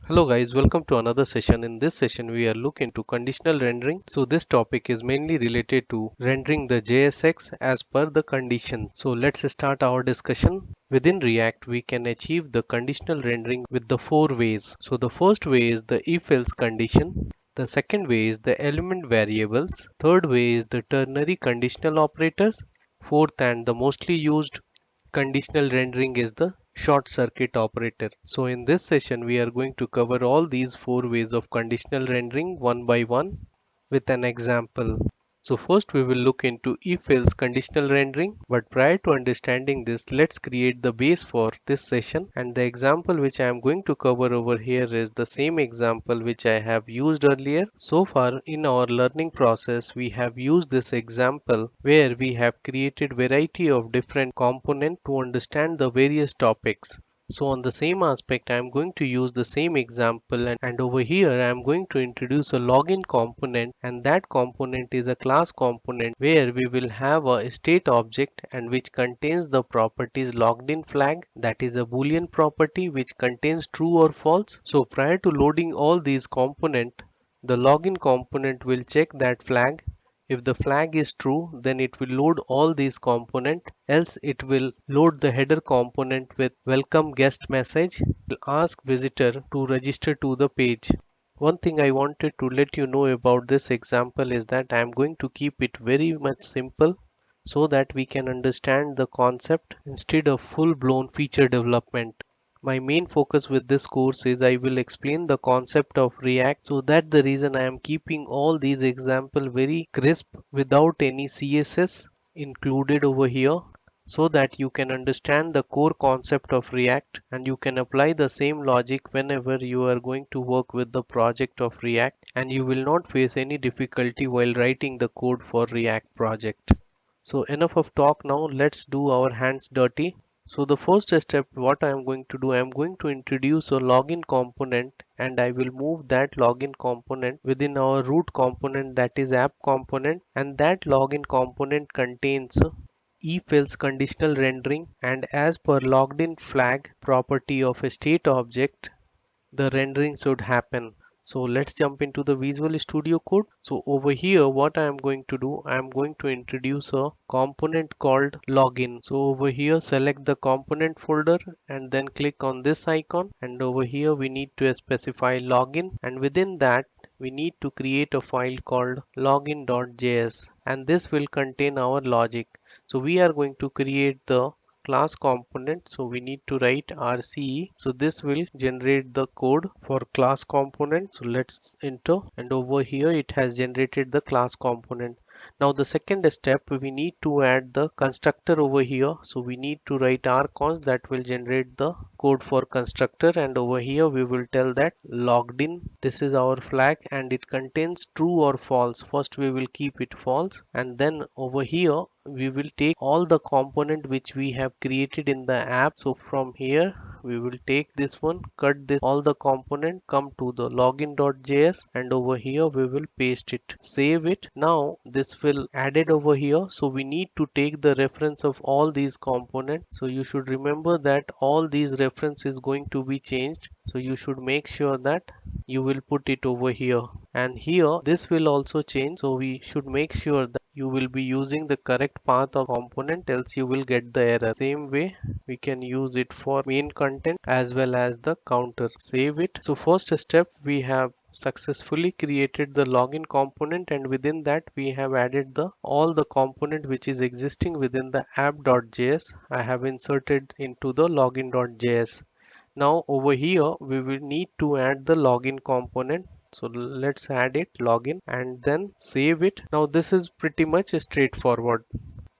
Hello guys, welcome to another session. In this session we are looking into conditional rendering. So this topic is mainly related to rendering the JSX as per the condition. So let's start our discussion. Within React we can achieve the conditional rendering with the four ways. So the first way is the if-else condition. The second way is the element variables. Third way is the ternary conditional operators. Fourth and the mostly used conditional rendering is the short circuit operator. So in this session we are going to cover all these four ways of conditional rendering one by one with an example. So first we will look into if-else conditional rendering, but prior to understanding this, let's create the base for this session, and the example which I am going to cover over here is the same example which I have used earlier. So far in our learning process we have used this example where we have created variety of different components to understand the various topics. So on the same aspect, I am going to use the same example, and over here I am going to introduce a login component, and that component is a class component where we will have a state object and which contains the properties logged in flag, that is a boolean property which contains true or false. So prior to loading all these components, the login component will check that flag. If the flag is true, then it will load all these components, else it will load the header component with welcome guest message. It will ask visitor to register to the page. One thing I wanted to let you know about this example is that I am going to keep it very much simple so that we can understand the concept instead of full-blown feature development. My main focus with this course is I will explain the concept of React, so that the reason I am keeping all these examples very crisp without any CSS included over here, so that you can understand the core concept of React and you can apply the same logic whenever you are going to work with the project of React, and you will not face any difficulty while writing the code for React project. So enough of talk, now let's do our hands dirty. So the first step what I am going to do, I am going to introduce a login component, and I will move that login component within our root component, that is app component, and that login component contains if-else conditional rendering, and as per logged in flag property of a state object, the rendering should happen. So let's jump into the Visual Studio Code. So over here what I am going to do, I am going to introduce a component called login. So over here select the component folder and then click on this icon, and over here we need to specify login, and within that we need to create a file called login.js, and this will contain our logic. So we are going to create the class component, so we need to write RCE. So this will generate the code for class component. So let's enter, and over here it has generated the class component. Now the second step, we need to add the constructor over here. So we need to write rconst, that will generate the code for constructor, and over here we will tell that logged in, this is our flag and it contains true or false. First we will keep it false, and then over here we will take all the component which we have created in the app. So from here we will take this one, cut this all the component, come to the login.js, and over here we will paste it, save it. Now this will added over here, so we need to take the reference of all these components. So you should remember that all these reference is going to be changed, so you should make sure that you will put it over here, and here this will also change, so we should make sure that you will be using the correct path of component, else you will get the error. Same way we can use it for main content as well as the counter. Save it. So first step, we have successfully created the login component, and within that we have added the all the component which is existing within the app.js. I have inserted into the login.js. Now over here we will need to add the login component. So let's add it, login, and then save it. Now this is pretty much straightforward.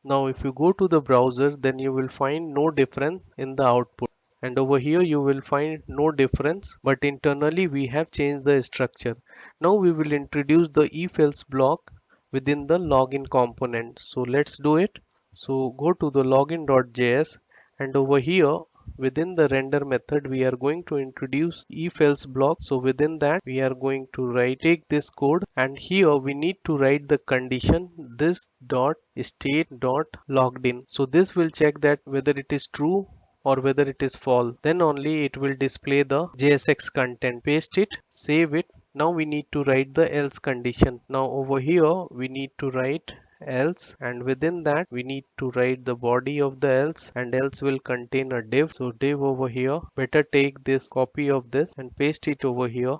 Now if you go to the browser, then you will find no difference in the output, and over here you will find no difference, but internally we have changed the structure. Now we will introduce the if-else block within the login component. So let's do it. So go to the login.js, and over here within the render method we are going to introduce if-else block. So within that we are going to take this code, and here we need to write the condition this dot state dot logged in. So this will check that whether it is true or whether it is false. Then only it will display the JSX content. Paste it, save it. Now we need to write the else condition. Now over here we need to write else, and within that we need to write the body of the else, and else will contain a div. So div over here, better take this copy of this and paste it over here.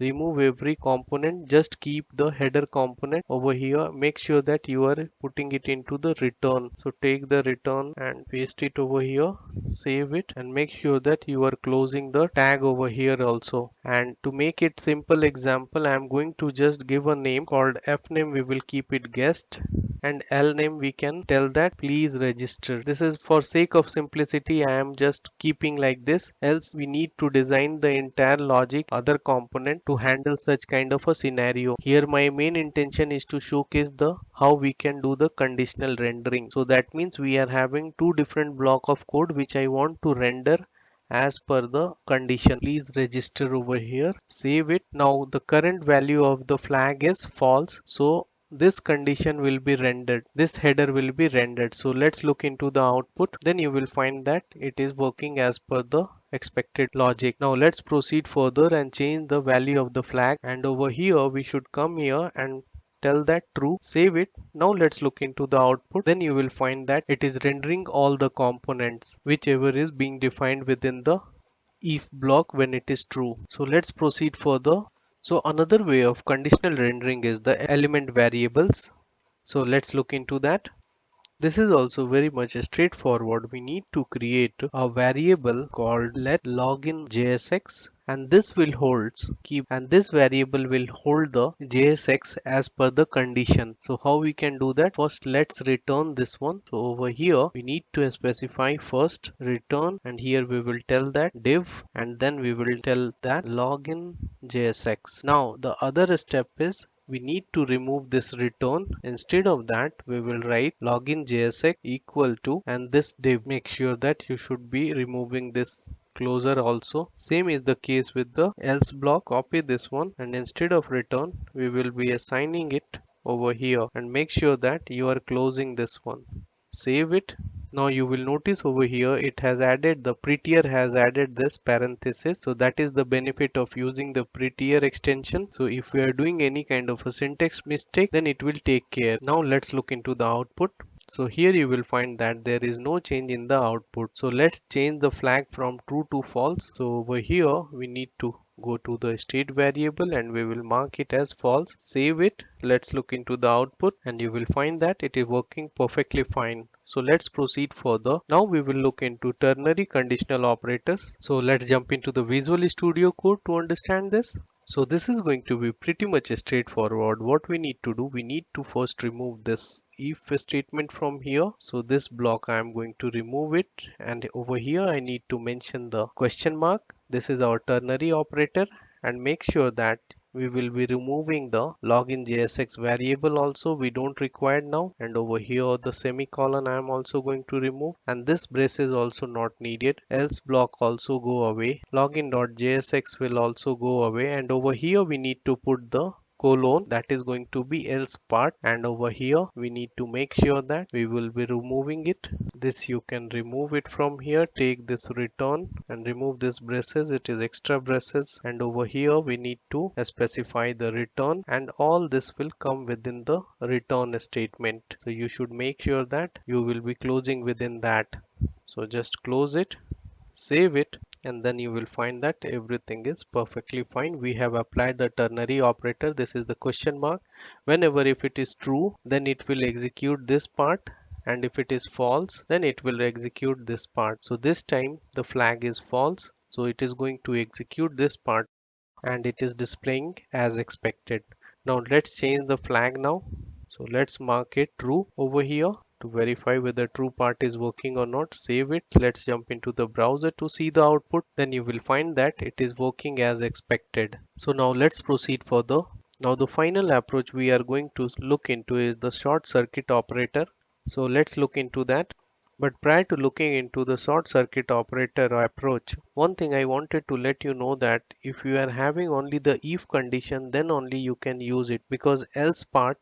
Remove every component, just keep the header component over here. Make sure that you are putting it into the return. So take the return and paste it over here, save it, and make sure that you are closing the tag over here also. And to make it simple example, I am going to just give a name called f name. We will keep it guest, and L name we can tell that please register. This is for sake of simplicity, I am just keeping like this, else we need to design the entire logic other component to handle such kind of a scenario. Here my main intention is to showcase the how we can do the conditional rendering. So that means we are having two different block of code which I want to render as per the condition. Please register over here, save it. Now the current value of the flag is false, so this condition will be rendered, this header will be rendered. So let's look into the output. Then you will find that it is working as per the expected logic. Now let's proceed further and change the value of the flag, and over here we should come here and tell that true, save it. Now let's look into the output. Then you will find that it is rendering all the components whichever is being defined within the if block when it is true. So let's proceed further. So another way of conditional rendering is the element variables. So let's look into that. This is also very much straightforward. We need to create a variable called let login JSX, and this will and this variable will hold the JSX as per the condition. So how we can do that? First let's return this one. So over here we need to specify first return, and here we will tell that div, and then we will tell that login JSX. Now the other step is we need to remove this return. Instead of that we will write login JSX equal to and this div. Make sure that you should be removing this closer also. Same is the case with the else block. Copy this one, and instead of return we will be assigning it over here, and make sure that you are closing this one. Save it. Now you will notice over here it has added, the prettier has added this parenthesis. So that is the benefit of using the prettier extension. So if we are doing any kind of a syntax mistake, then it will take care. Now let's look into the output. So here you will find that there is no change in the output. So let's change the flag from true to false. So over here we need to go to the state variable and we will mark it as false. Save it. Let's look into the output, and you will find that it is working perfectly fine. So let's proceed further. Now we will look into ternary conditional operators. So let's jump into the Visual Studio Code to understand this. So this is going to be pretty much straightforward. What we need to do, we need to first remove this if statement from here. So this block I am going to remove it, and over here I need to mention the question mark. This is our ternary operator, and make sure that we will be removing the login JSX variable also, we don't require now. And over here the semicolon I am also going to remove, and this brace is also not needed. Else block also go away. Login.jsx will also go away, and over here we need to put the colon, that is going to be else part, and over here we need to make sure that we will be removing it. This you can remove it from here. Take this return and remove this braces, it is extra braces, and over here we need to specify the return, and all this will come within the return statement. So you should make sure that you will be closing within that. So just close it, save it, and then you will find that everything is perfectly fine. We have applied the ternary operator. This is the question mark. Whenever if it is true, then it will execute this part, and if it is false, then it will execute this part. So this time the flag is false, so it is going to execute this part, and it is displaying as expected. Now let's change the flag now. So let's mark it true over here to verify whether true part is working or not. Save it. Let's jump into the browser to see the output. Then you will find that it is working as expected. So now let's proceed further. Now the final approach we are going to look into is the short circuit operator. So let's look into that. But prior to looking into the short circuit operator approach, one thing I wanted to let you know that if you are having only the if condition, then only you can use it, because else part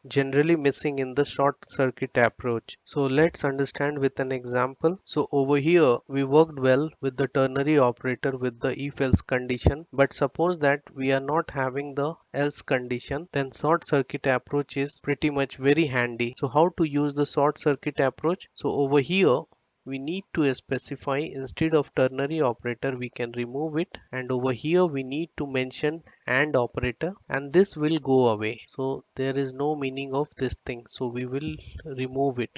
generally missing in the short circuit approach. So let's understand with an example. So over here we worked well with the ternary operator with the if else condition, but suppose that we are not having the else condition, then short circuit approach is pretty much very handy. So how to use the short circuit approach? So over here we need to specify, instead of ternary operator we can remove it, and over here we need to mention and operator, and this will go away. So there is no meaning of this thing, so we will remove it.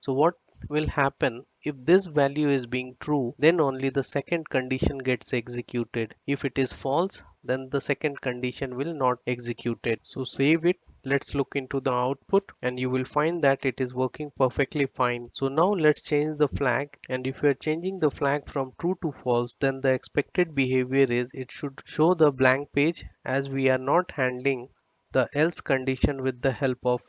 So what will happen, if this value is being true, then only the second condition gets executed. If it is false, then the second condition will not execute it. So save it. Let's look into the output and you will find that it is working perfectly fine. So now let's change the flag, and if we are changing the flag from true to false, then the expected behavior is it should show the blank page, as we are not handling the else condition with the help of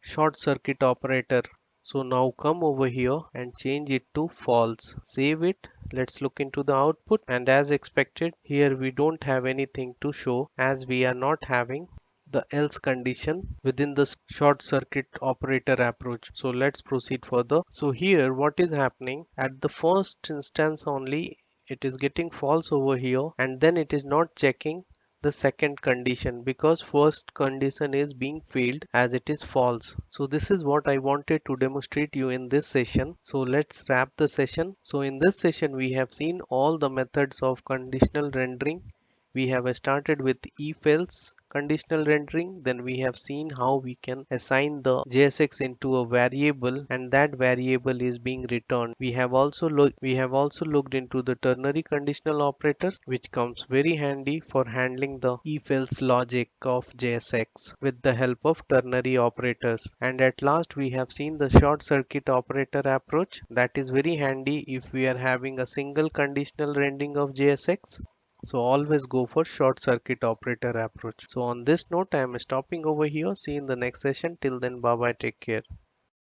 short circuit operator. So now come over here and change it to false. Save it. Let's look into the output, and as expected, here we don't have anything to show as we are not having the else condition within the short circuit operator approach. So let's proceed further. So here what is happening, at the first instance only it is getting false over here, and then it is not checking the second condition because first condition is being failed as it is false. So this is what I wanted to demonstrate you in this session. So let's wrap the session. So in this session we have seen all the methods of conditional rendering. We have started with if else conditional rendering, then we have seen how we can assign the JSX into a variable and that variable is being returned. We have also looked into the ternary conditional operators, which comes very handy for handling the if else logic of JSX with the help of ternary operators. And at last we have seen the short circuit operator approach, that is very handy if we are having a single conditional rendering of JSX. So always go for short circuit operator approach. So on this note I am stopping over here. See you in the next session. Till then, bye bye, take care.